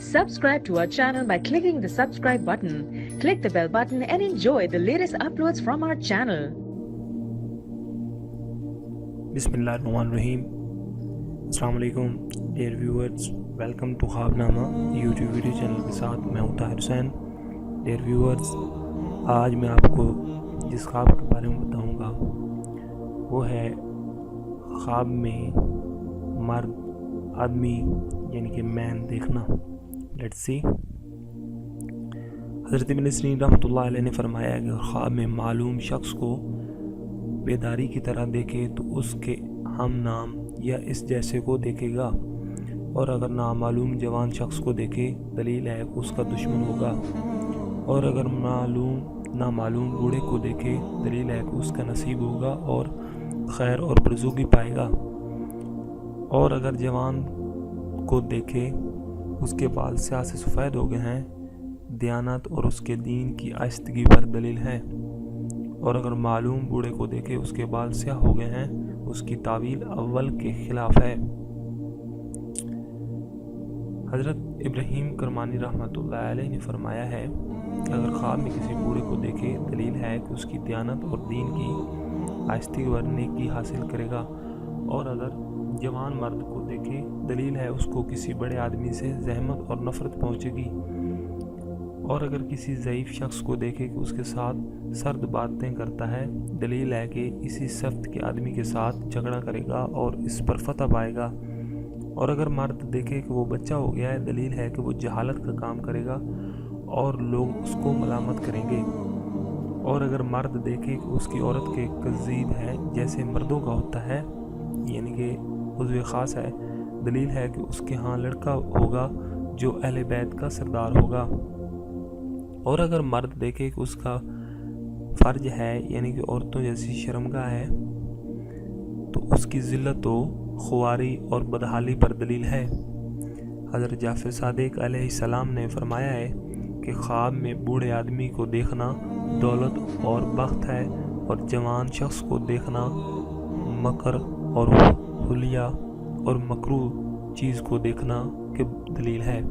Subscribe to our channel by clicking the subscribe button. Click the bell button and enjoy the latest uploads from our channel. Bismillahirrahmanirrahim. Assalamu alaikum dear viewers, welcome to ख्वाबनामा YouTube video channel के साथ मैं हूं Tahir Hussain. dear viewers, आज मैं आपको जिस ख्वाब के बारे में बताऊंगा वो है ख्वाब में मर्द आदमी यानी कि मैन देखना। Let's see. हज़रत इब्न सीरीन रहमतुल्लाह अलैह ने फरमाया है कि ख्वाब में मालूम शख्स को बेदारी की तरह देखे तो उसके हम नाम या इस जैसे को देखेगा, और अगर नामालूम जवान शख्स को देखे दलील है कि उसका दुश्मन होगा, और अगर नामालूम बूढ़े को देखे दलील है कि उसका नसीब होगा और खैर और बुजुर्गी पाएगा, और अगर जवान को देखे उसके बाल स्याह से सफ़ेद हो गए हैं, दयानत और उसके दीन की आइस्तगी पर दलील है, और अगर मालूम बूढ़े को देखे उसके बाल स्याह हो गए हैं, उसकी तावील अव्वल के खिलाफ है। हज़रत इब्राहीम करमानी रहमतुल्लाह अलैह ने फरमाया है कि अगर ख्वाब में किसी बूढ़े को देखे दलील है कि उसकी दयानत और दीन की आइस्तगी पर नेकी हासिल करेगा, और अगर जवान मर्द को देखे दलील है उसको किसी बड़े आदमी से जहमत और नफ़रत पहुँचेगी, और अगर किसी ज़ईफ़ शख्स को देखे कि उसके साथ सर्द बातें करता है दलील है कि इसी सख्त के आदमी के साथ झगड़ा करेगा और इस पर फतह पाएगा, और अगर मर्द देखे कि वो बच्चा हो गया है दलील है कि वो जहालत का काम करेगा और लोग उसको मलामत करेंगे, और अगर मर्द देखे कि उसकी औरत के कज़ीब है जैसे मर्दों का होता है यानी कि उज़्व ख़ास है, दलील है कि उसके यहाँ लड़का होगा जो अहले बैत का सरदार होगा, और अगर मर्द देखे कि उसका फ़र्ज है यानी कि औरतों जैसी शर्मगाह है तो उसकी ज़िल्लत व खुआरी और बदहाली पर दलील है। हज़रत जाफ़र सादिक अलैहिस्सलाम ने फरमाया है कि ख्वाब में बूढ़े आदमी को देखना दौलत और बख्त है, और जवान शख्स को देखना मकर और हुलिया और मकरूह चीज़ को देखना के दलील है।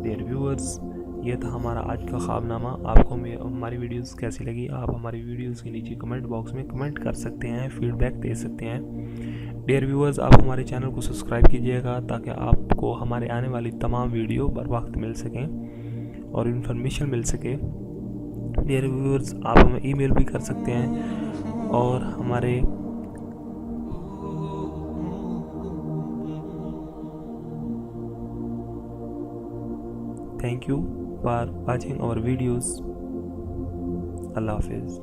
डियर व्यूअर्स, ये था हमारा आज का ख्वाबनामा। आपको हमारी वीडियोस कैसी लगी आप हमारी वीडियोस के नीचे कमेंट बॉक्स में कमेंट कर सकते हैं, फीडबैक दे सकते हैं। डियर व्यूअर्स, आप हमारे चैनल को सब्सक्राइब कीजिएगा ताकि आपको हमारे आने वाली तमाम वीडियो बर वक्त मिल सकें और इन्फॉर्मेशन मिल सके। डियर व्यूअर्स, आप हमें ईमेल भी कर सकते हैं, और हमारे thank you for watching our videos. Allah Hafiz.